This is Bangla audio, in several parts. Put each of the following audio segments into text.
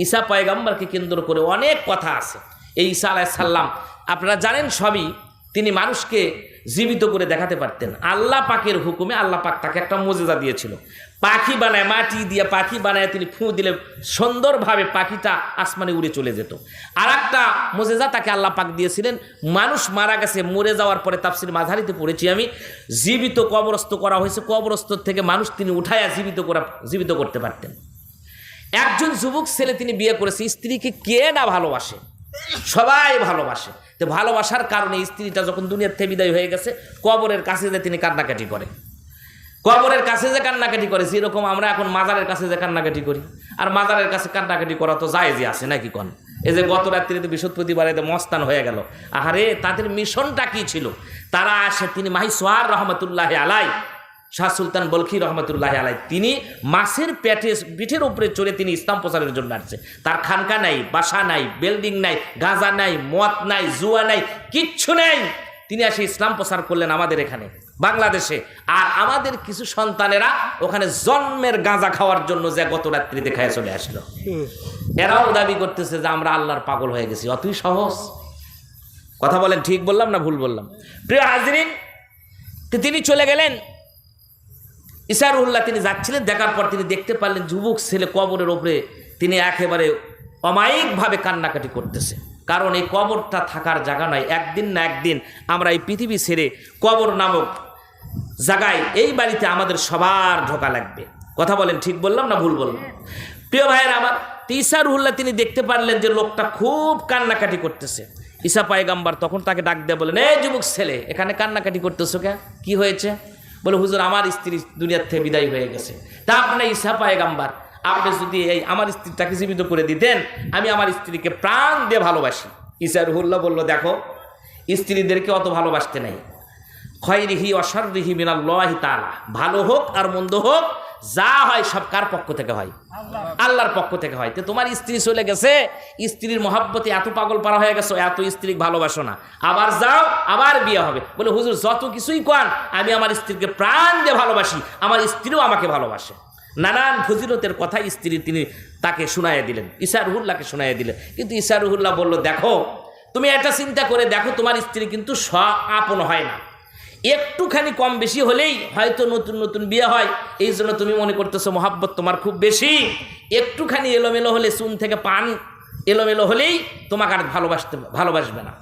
ঈসা পয়গম্বরকে কেন্দ্র করে অনেক কথা আছে। এই ঈসা আলাইহিস সালাম আপনারা জানেন সবই, তিনি মানুষকে জীবিত করে দেখাতে পারতেন। আল্লাহ পাকের হুকুমে আল্লাহ পাক তাকে একটা মুজিজা দিয়েছিল। পাখি বানায়, মাটি দিয়ে পাখি বানায় তিনি ফু দিলে সুন্দরভাবে পাখিটা আসমানে উড়ে চলে যেত। আর একটা মুজিজা তাকে আল্লাহ পাক দিয়েছিলেন, মানুষ মারা গেছে, মরে যাওয়ার পরে তাফসির মাঝারিতে পড়েছি আমি, জীবিত কবরস্থ করা হয়েছে, কবরস্থ থেকে মানুষ তিনি উঠায়া জীবিত করতে পারতেন। একজন যুবক ছেলে তিনি বিয়ে করেছে, স্ত্রীকে কে না ভালোবাসে, সবাই ভালোবাসে। তো ভালোবাসার কারণে স্ত্রীটা যখন দুনিয়ার থেকে বিদায় হয়ে গেছে, কবরের কাছে যে তিনি কান্নাকাটি করে, কবরের কাছে যে কান্নাকাটি করে, যেরকম আমরা এখন মাজারের কাছে যে কান্নাকাটি করি। আর মাজারের কাছে কান্নাকাটি করা তো জায়েজই আছে নাকি কোন? এই যে গত রাত্রিতে বৃহস্পতিবার এতে মস্তান হয়ে গেল, আহারে তাদের মিশনটা কি ছিল? তারা আসে, তিনি মাহি সোহার রহমতুল্লাহ আলাই, শাহ সুলতান বলখি রহমতুল্লাহ আলাই, তিনি মাছের পিঠের উপরে চড়ে তিনি ইসলাম প্রচারের জন্য আসছে। তার খানকা নাই, বাসা নাই, বিল্ডিং নাই, গাঁজা নাই, মদ নাই, জুয়া নাই, কিচ্ছু নেই। তিনি আসে ইসলাম প্রচার করলেন আমাদের এখানে বাংলাদেশে। আর আমাদের কিছু সন্তানেরা ওখানে জন্মের গাঁজা খাওয়ার জন্য যে গত রাত্রিতে খায় চলে আসলো। এরাও দাবি করতেছে যে আমরা আল্লাহর পাগল হয়ে গেছি। অতই সহজ কথা বলেন, ঠিক বললাম না ভুল বললাম? প্রিয় হাজরিন, তিনি চলে গেলেন। ঈসা রুহুল্লাহ তিনি যাচ্ছিলেন, দেখার পর তিনি দেখতে পারলেন যুবক ছেলে কবরের ওপরে তিনি একেবারে অমায়িকভাবে কান্নাকাটি করতেছে। কারণ এই কবরটা থাকার জায়গা নয়, একদিন না একদিন আমরা এই পৃথিবী ছেড়ে কবর নামক জায়গায়, এই বাড়িতে আমাদের সবার ঢোকা লাগবে। কথা বলেন, ঠিক বললাম না ভুল বললাম? প্রিয় ভাইয়ের আমার, ঈসা রুহুল্লাহ তিনি দেখতে পারলেন যে লোকটা খুব কান্নাকাটি করতেছে। ঈসা পয়গম্বর তখন তাকে ডাক দিয়ে বলেন, এই যুবক ছেলে, এখানে কান্নাকাটি করতেছো কে? কি হয়েছে? বলে, হুজুর আমার স্ত্রী দুনিয়ার থেকে বিদায় হয়ে গেছে। তা আপনি ঈসা পয়গম্বর, আপনি যদি এই আমার স্ত্রীটাকে জীবিত করে দিতেন, আমি আমার স্ত্রীকে প্রাণ দিয়ে ভালোবাসি। ঈসা রুহুল্লাহ বলল, দেখো স্ত্রীদেরকে অত ভালোবাসতে নাই। খয়রিহি অশাররিহি মিনাল্লাহি তাআলা, ভালো হোক আর মন্দ হোক, যা হয় সব কার পক্ষ থেকে হয়? আল্লাহর পক্ষ থেকে হয়। তো তোমার স্ত্রী চলে গেছে, স্ত্রীর মহব্বতে এত পাগল পারা হয়ে গেছো, এত স্ত্রী ভালোবাসো না, আবার যাও আবার বিয়ে হবে। বলে, হুজুর যত কিছুই কন, আমি আমার স্ত্রীকে প্রাণ দিয়ে ভালোবাসি, আমার স্ত্রীও আমাকে ভালোবাসে। নানান ফজিলতের কথা স্ত্রী তিনি তাকে শুনাইয়া দিলেন, ঈসা রুহুল্লাহকে শুনাইয়া দিলেন। কিন্তু ঈসা রুহুল্লাহ বলল, দেখো তুমি এটা চিন্তা করে দেখো, তোমার স্ত্রী কিন্তু আপন হয় না। একটুখানি কম বেশি হলেই হয়তো নতুন নতুন বিয়ে হয়, এই জন্য তুমি মনে করতেছো মহাব্বত তোমার খুব বেশি। একটুখানি এলোমেলো হলে, চুন থেকে পান এলোমেলো হলেই তোমাকে আর ভালোবাসবে না,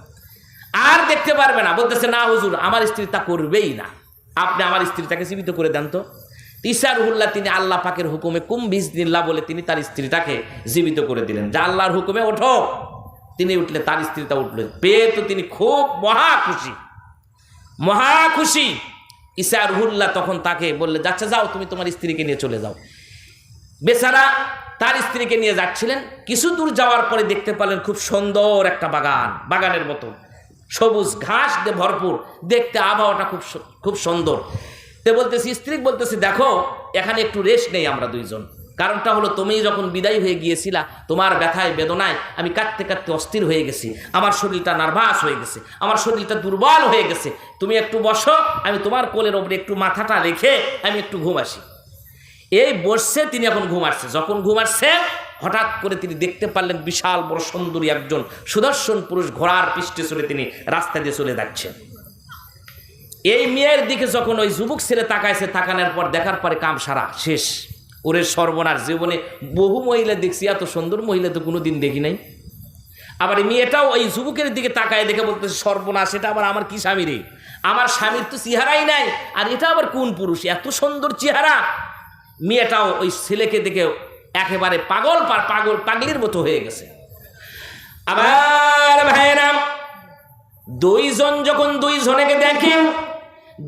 আর দেখতে পারবে না। বলতেছে, না হুজুর আমার স্ত্রী তা করবেই না, আপনি আমার স্ত্রীটাকে জীবিত করে দেন তো। ঈসা রুহুল্লাহ তিনি আল্লাহ পাকের হুকুমে কুম বিজনিল্লাহ বলে তিনি তার স্ত্রীটাকে জীবিত করে দিলেন। যা আল্লাহর হুকুমে ওঠো, তিনি উঠলে তার স্ত্রীটা উঠলেন। পেয়ে তো তিনি খুব মহা খুশি। ঈসা রুহুল্লাহ তখন তাকে বললে, যাচ্ছে যাও তুমি তোমার স্ত্রীকে নিয়ে চলে যাও। বেচারা তার স্ত্রীকে নিয়ে যাচ্ছিলেন, কিছু দূর যাওয়ার পরে দেখতে পেলেন খুব সুন্দর একটা বাগানের মতো, সবুজ ঘাস দিয়ে ভরপুর, দেখতে আবহাওয়াটা খুব সুন্দর। তে বলতেছি, স্ত্রী বলতেছি, দেখো এখানে একটু রেস্ট নেই আমরা দুইজন। কারণটা হলো, তুমি যখন বিদায় হয়ে গিয়েছিলা, তোমার ব্যথায় বেদনায় আমি কাঁদতে কাঁদতে অস্থির হয়ে গেছি, আমার শরীরটা নার্ভাস হয়ে গেছে, আমার শরীরটা দুর্বল হয়ে গেছে। তুমি একটু বসো, আমি তোমার কোলের ওপরে একটু মাথাটা রেখে আমি একটু ঘুম আসি। এই বসছে, তিনি এখন ঘুম আসছে। যখন ঘুম আসছে, হঠাৎ করে তিনি দেখতে পারলেন বিশাল বড় সুন্দরী একজন সুদর্শন পুরুষ ঘোড়ার পৃষ্ঠে চলে তিনি রাস্তা দিয়ে চলে যাচ্ছেন। এই মেয়ের দিকে যখন ওই যুবক ছেলে তাকাইছে, তাকানোর পর দেখার পরে কাম সারা শেষ। ওরে সর্বনাশ, জীবনে বহু মহিলা দেখছি, এত সুন্দর মহিলা তো কোনোদিন দেখি নাই। আবার এই মেয়েটাও ওই যুবকের দিকে তাকায় দেখে বলতেছে, সর্বনাশ, এটা আবার আমার কি স্বামী রে? আমার স্বামীর তো চেহারাই নাই, আর এটা আবার কোন পুরুষ, এত সুন্দর চেহারা। মেয়েটাও ওই ছেলেকে দেখে একেবারে পাগলির মতো হয়ে গেছে। আবার ভাইয়েরা, দুইজন যখন দুইজনকে দেখেন,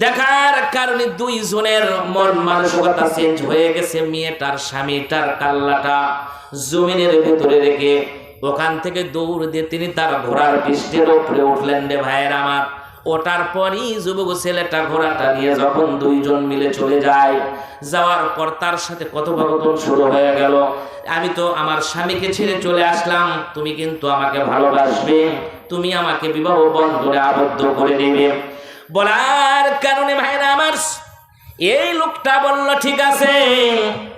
দেখার কারণে দুইজনের মন মানসিকতা চেঞ্জ হয়ে গেছে। মেয়েটার স্বামীটার কাল্লাটা জমিনের ভিতরে রেখে ওখান থেকে দৌড় দিয়ে তিনি তার ঘোড়ার পৃষ্ঠের উপরে উঠলেন। রে ভাইয়ের আমার, ওটার পরই যুবক ছেলেটা ঘোড়াটা নিয়ে যখন দুইজন মিলে চলে যায়, যাওয়ার পর তার সাথে কথোপকথন শুরু হয়ে গেল। আমি তো আমার স্বামীকে ছেড়ে চলে আসলাম, তুমি কিন্তু আমাকে ভালোবাসবে, তুমি আমাকে বিবাহ বন্ধনে আবদ্ধ করে নেবে। বলার কারণে ভাইরা আমার, এই লোকটা বলল ঠিক আছে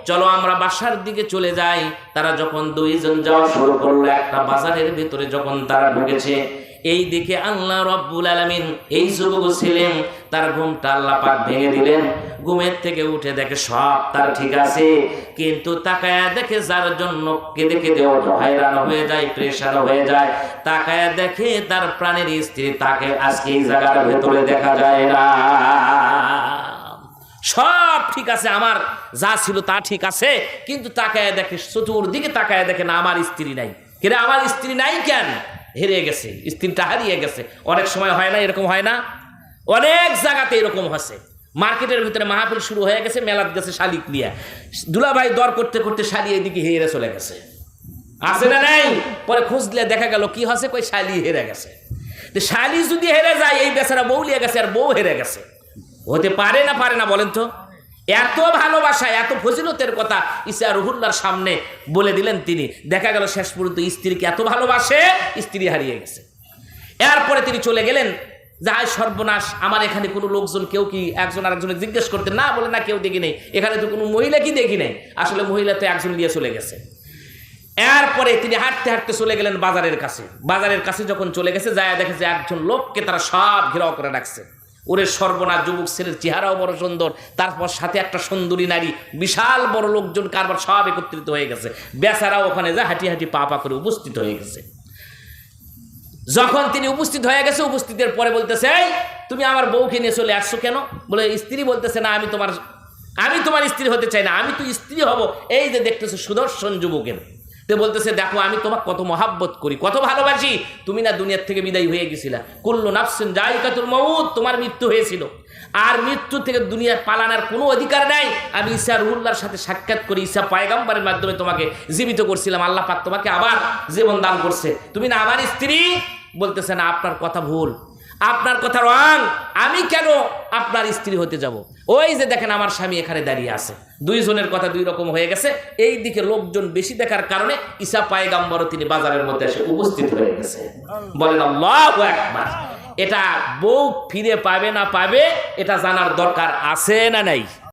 চলো আমরা বাসার দিকে চলে যাই। তারা যখন দুইজন যাওয়া শুরু করলো, একটা বাজারের ভিতরে যখন তারা ঢুকেছে, এই দিকে আল্লাহ রাব্বুল আলামিন এই যুবক ছিলেন, তার ঘুমটা আল্লাহ পাক ভেঙে দিলেন। ঘুমের থেকে উঠে দেখে সব তার ঠিক আছে, কিন্তু তাকায়া দেখে যার জন্য কেঁদে কেঁদে হয়রান হয়ে যায়, প্রেশার হয়ে যায়, তাকায়া দেখে তার প্রাণের স্ত্রী, তাকে আজকে এই জায়গার ভেতরে দেখা যায় না। সব ঠিক আছে, আমার যা ছিল তা ঠিক আছে, কিন্তু তাকায় দেখে, চতুর্দিকে তাকায় দেখে না আমার স্ত্রী নাই। কেন আমার স্ত্রী নাই? কেন? হেরে গেছে, স্ত্রীটা হারিয়ে গেছে। অনেক সময় হয় না এরকম? হয় না? অনেক জায়গাতে এরকম হচ্ছে। মার্কেটের ভিতরে মাহফিল শুরু হয়ে গেছে, মেলাত গেছে শালিক নিয়ে, দুলাভাই দর করতে করতে শালি এইদিকে হেরে চলে গেছে, আছে না নাই? পরে খুঁজলে দেখা গেল কি হচ্ছে, কই শালি হেরে গেছে। শালি যদি হেরে যায়, এই বেচারা বউ লিয়ে গেছে আর বউ হেরে গেছে। হতে পারে না? পারে না বলেন তো? এত ভালোবাসা, এত ফজিলতের কথা ঈসা রুহুল্লাহর সামনে বলে দিলেন তিনি। দেখা গেল শেষ পর্যন্ত স্ত্রীকে এত ভালোবাসে, স্ত্রী হারিয়ে গেছে। এরপরে তিনি চলে গেলেন, যাই সর্বনাশ, আমার এখানে কোনো লোকজন কেউ কি একজন আরেকজনকে জিজ্ঞেস করতে? না, বলে না, কেউ দেখি নেই এখানে, তো কোনো মহিলা কি দেখি নেই। আসলে মহিলা তো একজন নিয়ে চলে গেছে। এরপরে তিনি হাঁটতে হাঁটতে চলে গেলেন বাজারের কাছে। বাজারের কাছে যখন চলে গেছে, যায় দেখে যে একজন লোককে তারা সব ঘেরাও করে রাখছে। ওরে সর্বনাশ, যুবক ছেলের চেহারাও বড় সুন্দর, তারপর সাথে একটা সুন্দরী নারী, বিশাল বড় লোকজন কারবার সব একত্রিত হয়ে গেছে। বেচারাও ওখানে যা হাঁটি হাঁটি পা পা করে উপস্থিত হয়ে গেছে। যখন তিনি উপস্থিত হয়ে গেছে, উপস্থিতের পরে বলতেছে, এই তুমি আমার বউকে নিয়ে চলে আসছো কেন? বলে স্ত্রী বলতেছে, না, আমি তোমার স্ত্রী হতে চাই না, আমি তো স্ত্রী হব। এই যে দেখতেছো সুদর্শন যুবকের, তো বলতেছে, দেখো আমি তোমাকে কত মহাব্বত করি, কত ভালোবাসি। তুমি না দুনিয়ার থেকে বিদায় হয়ে গেছিলা, কুল্লু নাফসিন যায়িকাতুল মউত, তোমার মৃত্যু হয়েছিল, আর মৃত্যু থেকে দুনিয়ার পালানোর কোনো অধিকার নাই। আমি ঈসা রুহুল্লাহর সাথে সাক্ষাৎ করি, ঈসা পয়গম্বরের মাধ্যমে তোমাকে জীবিত করছিলাম, আল্লাহ পাক তোমাকে আবার জীবন দান করছে, তুমি না আমার স্ত্রী। বলতেছে, না, আপনার কথা ভুল, আপনার কথা রং, আমি কেন আপনার স্ত্রী হতে যাব? ওই যে দেখেন আমার স্বামী এখানে দাঁড়িয়ে আছে। দুইজনের কথা দুই রকম হয়ে গেছে। এই দিকে লোকজন বেশি দেখার কারণে ঈসা পয়গম্বরও তিনি বাজারের মধ্যে এসে উপস্থিত হয়ে গেছে। বলেন আল্লাহু আকবার। এটা বউ ফিরে পাবে না পাবে, এটা জানার দরকার আছে না নাই?